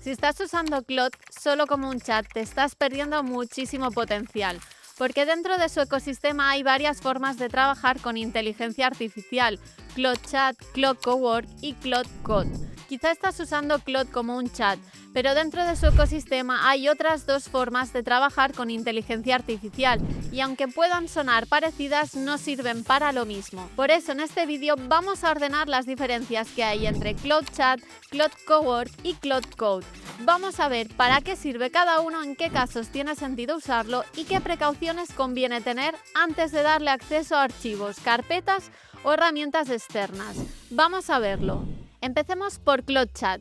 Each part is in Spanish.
Si estás usando Claude solo como un chat, te estás perdiendo muchísimo potencial, porque dentro de su ecosistema hay varias formas de trabajar con inteligencia artificial: Claude Chat, Claude Cowork y Claude Code. Quizá estás usando Claude como un chat, pero dentro de su ecosistema hay otras dos formas de trabajar con inteligencia artificial y aunque puedan sonar parecidas, no sirven para lo mismo. Por eso en este vídeo vamos a ordenar las diferencias que hay entre Claude Chat, Claude Cowork y Claude Code. Vamos a ver para qué sirve cada uno, en qué casos tiene sentido usarlo y qué precauciones conviene tener antes de darle acceso a archivos, carpetas o herramientas externas. Vamos a verlo. Empecemos por Claude Chat.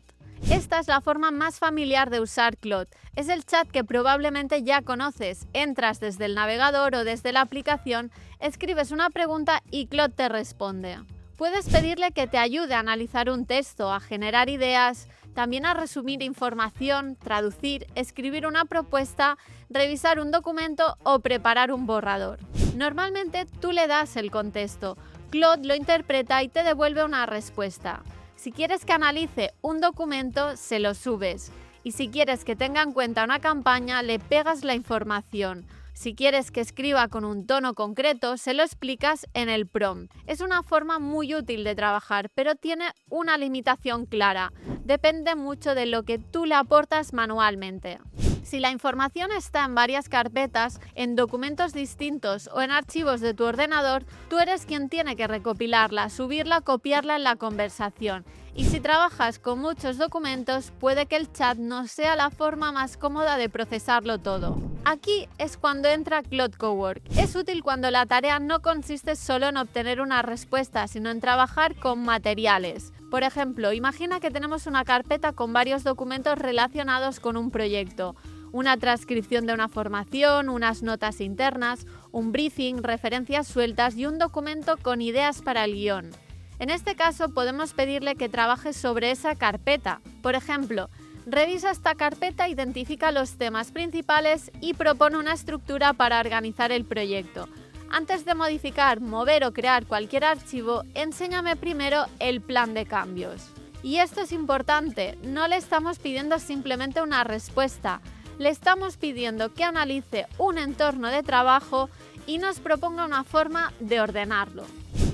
Esta es la forma más familiar de usar Claude. Es el chat que probablemente ya conoces. Entras desde el navegador o desde la aplicación, escribes una pregunta y Claude te responde. Puedes pedirle que te ayude a analizar un texto, a generar ideas, también a resumir información, traducir, escribir una propuesta, revisar un documento o preparar un borrador. Normalmente tú le das el contexto, Claude lo interpreta y te devuelve una respuesta. Si quieres que analice un documento, se lo subes. Y si quieres que tenga en cuenta una campaña, le pegas la información. Si quieres que escriba con un tono concreto, se lo explicas en el prompt. Es una forma muy útil de trabajar, pero tiene una limitación clara. Depende mucho de lo que tú le aportas manualmente. Si la información está en varias carpetas, en documentos distintos o en archivos de tu ordenador, tú eres quien tiene que recopilarla, subirla, copiarla en la conversación. Y si trabajas con muchos documentos, puede que el chat no sea la forma más cómoda de procesarlo todo. Aquí es cuando entra Claude Cowork. Es útil cuando la tarea no consiste solo en obtener una respuesta, sino en trabajar con materiales. Por ejemplo, imagina que tenemos una carpeta con varios documentos relacionados con un proyecto. Una transcripción de una formación, unas notas internas, un briefing, referencias sueltas y un documento con ideas para el guión. En este caso podemos pedirle que trabaje sobre esa carpeta. Por ejemplo, revisa esta carpeta, identifica los temas principales y propone una estructura para organizar el proyecto. Antes de modificar, mover o crear cualquier archivo, enséñame primero el plan de cambios. Y esto es importante, no le estamos pidiendo simplemente una respuesta, le estamos pidiendo que analice un entorno de trabajo y nos proponga una forma de ordenarlo.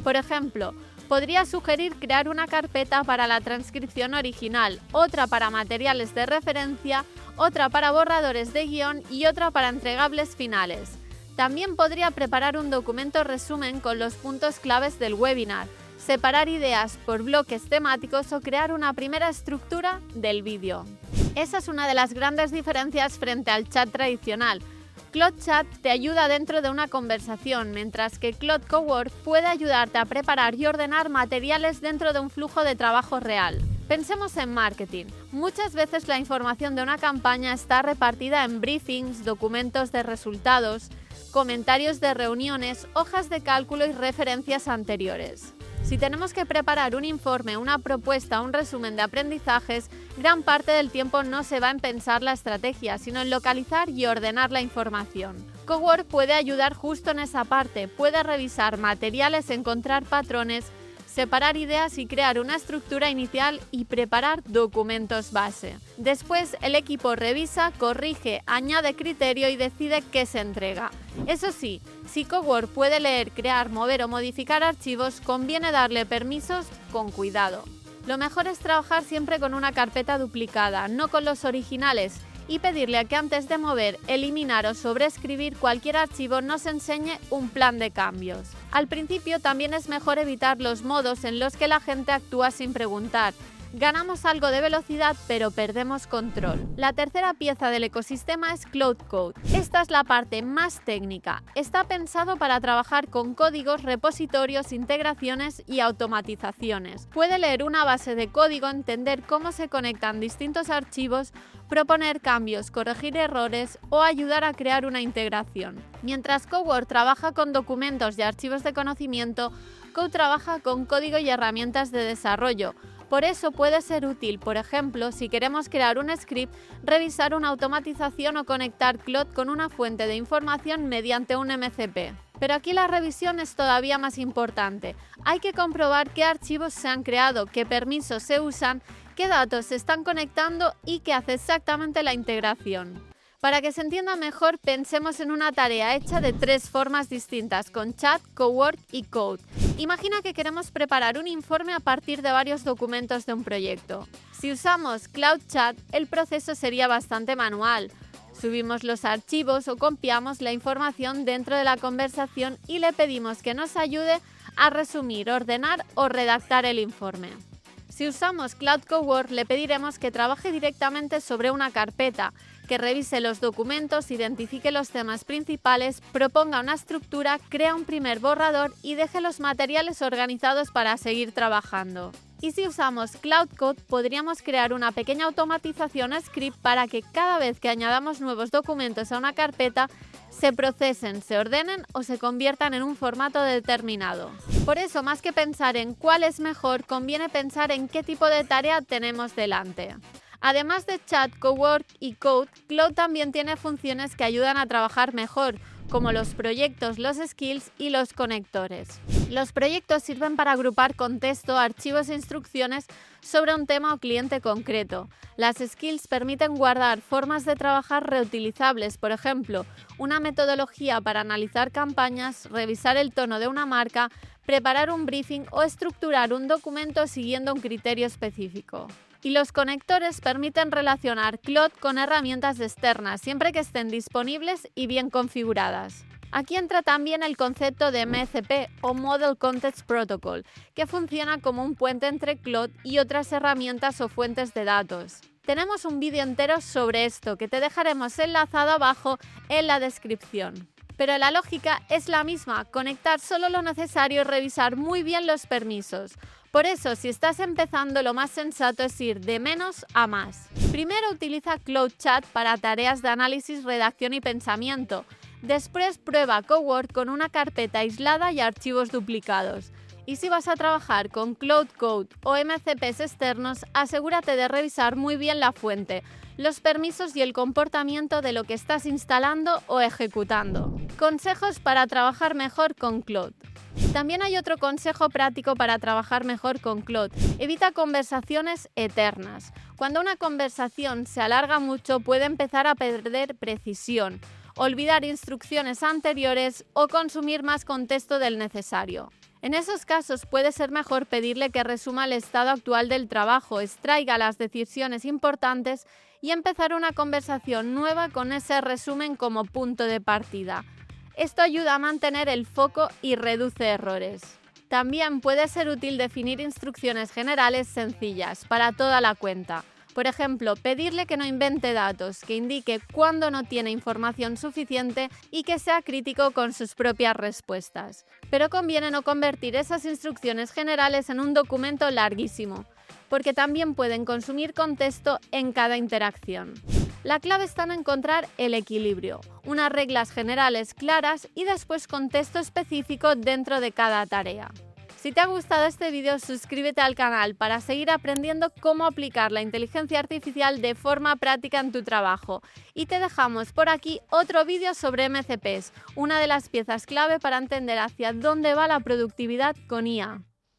Por ejemplo, podría sugerir crear una carpeta para la transcripción original, otra para materiales de referencia, otra para borradores de guión y otra para entregables finales. También podría preparar un documento resumen con los puntos claves del webinar, separar ideas por bloques temáticos o crear una primera estructura del vídeo. Esa es una de las grandes diferencias frente al chat tradicional. Claude Chat te ayuda dentro de una conversación, mientras que Claude Cowork puede ayudarte a preparar y ordenar materiales dentro de un flujo de trabajo real. Pensemos en marketing. Muchas veces la información de una campaña está repartida en briefings, documentos de resultados, comentarios de reuniones, hojas de cálculo y referencias anteriores. Si tenemos que preparar un informe, una propuesta, un resumen de aprendizajes, gran parte del tiempo no se va en pensar la estrategia, sino en localizar y ordenar la información. Cowork puede ayudar justo en esa parte, puede revisar materiales, encontrar patrones, separar ideas y crear una estructura inicial y preparar documentos base. Después el equipo revisa, corrige, añade criterio y decide qué se entrega. Eso sí, si Cowork puede leer, crear, mover o modificar archivos, conviene darle permisos con cuidado. Lo mejor es trabajar siempre con una carpeta duplicada, no con los originales, y pedirle a que antes de mover, eliminar o sobreescribir cualquier archivo nos enseñe un plan de cambios. Al principio también es mejor evitar los modos en los que la gente actúa sin preguntar. Ganamos algo de velocidad, pero perdemos control. La tercera pieza del ecosistema es Claude Code. Esta es la parte más técnica. Está pensado para trabajar con códigos, repositorios, integraciones y automatizaciones. Puede leer una base de código, entender cómo se conectan distintos archivos, proponer cambios, corregir errores o ayudar a crear una integración. Mientras Cowork trabaja con documentos y archivos de conocimiento, Code trabaja con código y herramientas de desarrollo. Por eso puede ser útil, por ejemplo, si queremos crear un script, revisar una automatización o conectar Claude con una fuente de información mediante un MCP. Pero aquí la revisión es todavía más importante. Hay que comprobar qué archivos se han creado, qué permisos se usan qué datos se están conectando y qué hace exactamente la integración. Para que se entienda mejor, pensemos en una tarea hecha de 3 formas distintas, con Chat, Cowork y Code. Imagina que queremos preparar un informe a partir de varios documentos de un proyecto. Si usamos Cloud Chat, el proceso sería bastante manual. Subimos los archivos o copiamos la información dentro de la conversación y le pedimos que nos ayude a resumir, ordenar o redactar el informe. Si usamos Cloud Cowork, le pediremos que trabaje directamente sobre una carpeta, que revise los documentos, identifique los temas principales, proponga una estructura, crea un primer borrador y deje los materiales organizados para seguir trabajando. Y si usamos Cloud Code, podríamos crear una pequeña automatización script para que cada vez que añadamos nuevos documentos a una carpeta, se procesen, se ordenen o se conviertan en un formato determinado. Por eso, más que pensar en cuál es mejor, conviene pensar en qué tipo de tarea tenemos delante. Además de Chat, Cowork y Code, Cloud también tiene funciones que ayudan a trabajar mejor, como los proyectos, los skills y los conectores. Los proyectos sirven para agrupar contexto, archivos e instrucciones sobre un tema o cliente concreto. Las skills permiten guardar formas de trabajar reutilizables, por ejemplo, una metodología para analizar campañas, revisar el tono de una marca, preparar un briefing o estructurar un documento siguiendo un criterio específico. Y los conectores permiten relacionar Cloud con herramientas externas, siempre que estén disponibles y bien configuradas. Aquí entra también el concepto de MCP o Model Context Protocol, que funciona como un puente entre Cloud y otras herramientas o fuentes de datos. Tenemos un vídeo entero sobre esto que te dejaremos enlazado abajo en la descripción. Pero la lógica es la misma, conectar solo lo necesario y revisar muy bien los permisos. Por eso, si estás empezando, lo más sensato es ir de menos a más. Primero utiliza Cloud Chat para tareas de análisis, redacción y pensamiento. Después prueba Cowork con una carpeta aislada y archivos duplicados. Y si vas a trabajar con Cloud Code o MCPs externos, asegúrate de revisar muy bien la fuente, los permisos y el comportamiento de lo que estás instalando o ejecutando. Consejos para trabajar mejor con Cloud. También hay otro consejo práctico para trabajar mejor con Cloud. Evita conversaciones eternas. Cuando una conversación se alarga mucho, puede empezar a perder precisión, olvidar instrucciones anteriores o consumir más contexto del necesario. En esos casos puede ser mejor pedirle que resuma el estado actual del trabajo, extraiga las decisiones importantes y empezar una conversación nueva con ese resumen como punto de partida. Esto ayuda a mantener el foco y reduce errores. También puede ser útil definir instrucciones generales sencillas para toda la cuenta. Por ejemplo, pedirle que no invente datos, que indique cuándo no tiene información suficiente y que sea crítico con sus propias respuestas. Pero conviene no convertir esas instrucciones generales en un documento larguísimo, porque también pueden consumir contexto en cada interacción. La clave está en encontrar el equilibrio, unas reglas generales claras y después contexto específico dentro de cada tarea. Si te ha gustado este vídeo, suscríbete al canal para seguir aprendiendo cómo aplicar la inteligencia artificial de forma práctica en tu trabajo. Y te dejamos por aquí otro vídeo sobre MCPs, una de las piezas clave para entender hacia dónde va la productividad con IA.